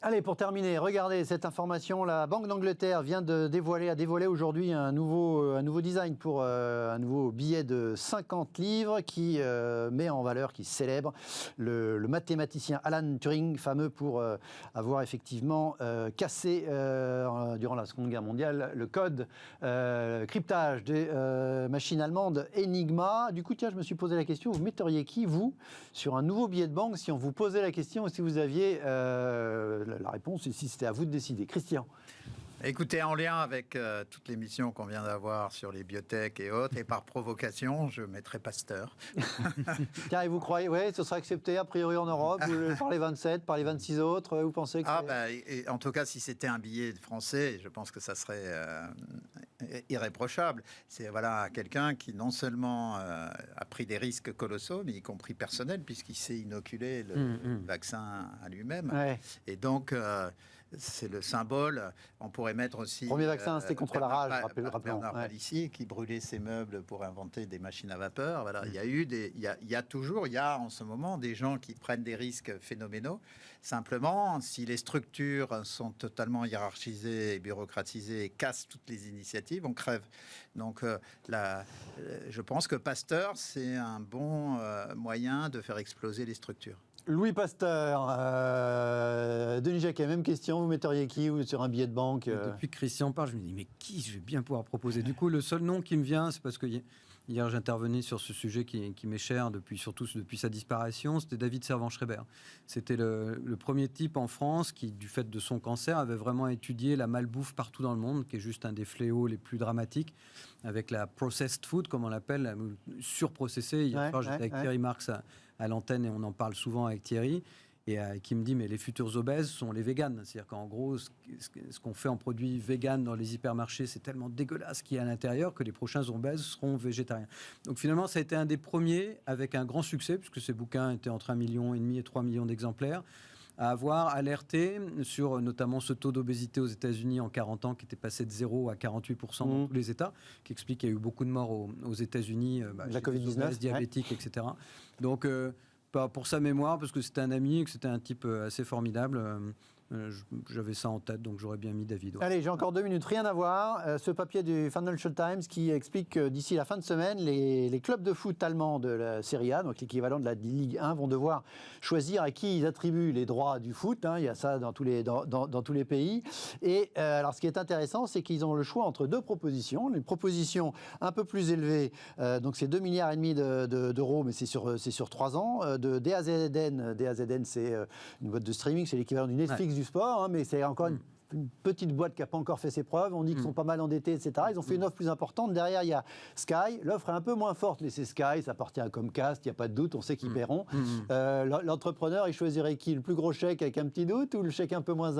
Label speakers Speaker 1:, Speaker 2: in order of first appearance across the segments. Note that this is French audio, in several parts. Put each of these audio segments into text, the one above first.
Speaker 1: Allez, pour terminer, regardez cette information. La Banque d'Angleterre vient a dévoilé aujourd'hui un nouveau design pour un nouveau billet de 50 livres qui met en valeur, qui célèbre le mathématicien Alan Turing, fameux pour avoir effectivement cassé durant la Seconde Guerre mondiale le code cryptage des machines allemandes Enigma. Du coup, tiens, je me suis posé la question, vous metteriez qui, vous, sur un nouveau billet de banque, si on vous posait la question ou si vous aviez la réponse, et si c'était à vous de décider. Christian.
Speaker 2: Écoutez, en lien avec toutes les missions qu'on vient d'avoir sur les biotech et autres, et par provocation, je mettrai Pasteur.
Speaker 1: Tiens, et vous croyez, oui, ce sera accepté a priori en Europe, par les 27, par les 26 autres, vous pensez que
Speaker 2: en tout cas, si c'était un billet français, je pense que ça serait irréprochable. C'est quelqu'un qui non seulement a pris des risques colossaux, mais y compris personnels, puisqu'il s'est inoculé le vaccin à lui-même. Ouais. Et donc, c'est le symbole. On pourrait mettre aussi...
Speaker 1: Le premier vaccin, c'était contre la rage, rappelons.
Speaker 2: Bernard Palissy, qui brûlait ses meubles pour inventer des machines à vapeur. Voilà. Il y a toujours en ce moment des gens qui prennent des risques phénoménaux. Simplement, si les structures sont totalement hiérarchisées et bureaucratisées et cassent toutes les initiatives, on crève. Donc, je pense que Pasteur, c'est un bon moyen de faire exploser les structures.
Speaker 1: Louis Pasteur, Denis Jacquet, même question, vous metteriez qui sur un billet de banque
Speaker 3: Depuis que Christian parle, je me dis, mais qui je vais bien pouvoir proposer? Du coup, le seul nom qui me vient, c'est parce que hier j'intervenais sur ce sujet qui m'est cher, surtout depuis sa disparition, c'était David Servan-Schreiber. C'était le premier type en France qui, du fait de son cancer, avait vraiment étudié la malbouffe partout dans le monde, qui est juste un des fléaux les plus dramatiques, avec la processed food, comme on l'appelle, surprocessée. Hier soir, j'étais avec Thierry Marx à l'antenne et on en parle souvent avec Thierry, et qui me dit mais les futurs obèses sont les véganes. C'est-à-dire qu'en gros, ce qu'on fait en produits véganes dans les hypermarchés, c'est tellement dégueulasse qu'il y a à l'intérieur que les prochains obèses seront végétariens. Donc finalement, ça a été un des premiers avec un grand succès, puisque ces bouquins étaient entre 1,5 million et 3 millions d'exemplaires, à avoir alerté sur notamment ce taux d'obésité aux États-Unis en 40 ans qui était passé de 0 à 48% dans tous les États, qui explique qu'il y a eu beaucoup de morts aux États-Unis,
Speaker 1: la Covid-19,
Speaker 3: diabétiques, etc. Donc, pour sa mémoire, parce que c'était un ami et que c'était un type assez formidable, j'avais ça en tête, donc j'aurais bien mis David. Ouais.
Speaker 1: Allez, j'ai encore 2 minutes, rien à voir. Ce papier du Financial Times qui explique que d'ici la fin de semaine, les clubs de foot allemands de la Serie A, donc l'équivalent de la Ligue 1, vont devoir choisir à qui ils attribuent les droits du foot. Il y a ça dans tous les pays. Et alors, ce qui est intéressant, c'est qu'ils ont le choix entre 2 propositions. Une proposition un peu plus élevée, donc c'est 2,5 milliards d'euros, mais c'est sur 3 ans, de DAZN. DAZN, c'est une boîte de streaming, c'est l'équivalent du Netflix du sport, mais c'est encore une petite boîte qui n'a pas encore fait ses preuves. On dit qu'ils sont pas mal endettés, etc. Ils ont fait une offre plus importante. Derrière, il y a Sky. L'offre est un peu moins forte, mais c'est Sky. Ça appartient à Comcast. Il n'y a pas de doute. On sait qu'ils paieront. L'entrepreneur, il choisirait qui? Le plus gros chèque avec un petit doute ou le chèque un peu moins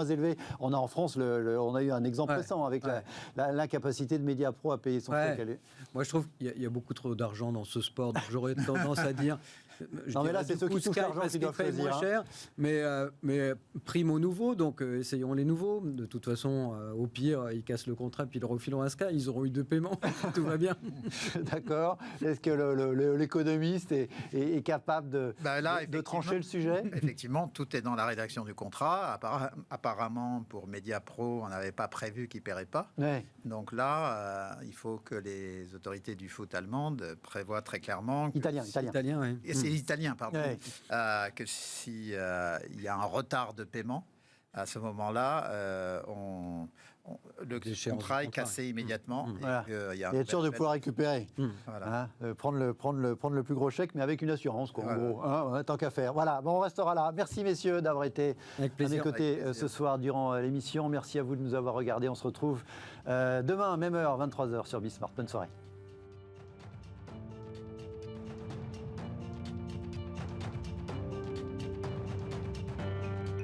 Speaker 1: élevé? On a en France, on a eu un exemple récent avec l'incapacité de Mediapro à payer son chèque.
Speaker 3: Moi, je trouve qu'il y a beaucoup trop d'argent dans ce sport. Donc j'aurais tendance à dire...
Speaker 1: Non, mais là, c'est ceux qui touchent l'argent qui doivent choisir.
Speaker 3: Moins cher, mais prime aux nouveaux, donc essayons les nouveaux. De toute façon, au pire, ils cassent le contrat puis ils le refileront à Sky. Ils auront eu 2 paiements, tout va bien.
Speaker 1: D'accord. Est-ce que l'économiste est capable de trancher le sujet?
Speaker 2: Effectivement, tout est dans la rédaction du contrat. Apparemment, pour Mediapro, on n'avait pas prévu qu'ils ne paieraient pas. Ouais. Donc là, il faut que les autorités du foot allemandes prévoient très clairement...
Speaker 1: Italien,
Speaker 3: oui.
Speaker 2: C'est italien, pardon. Ouais. Que s'il y a un retard de paiement, à ce moment-là, le contrat est cassé immédiatement.
Speaker 1: Voilà. Et il y a être sûr de pouvoir récupérer. Voilà. Prendre le plus gros chèque, mais avec une assurance, quoi, en gros, tant qu'à faire. Voilà, bon, on restera là. Merci, messieurs, d'avoir été à mes côtés ce soir durant l'émission. Merci à vous de nous avoir regardés. On se retrouve demain, même heure, 23h sur Bismart. Bonne soirée.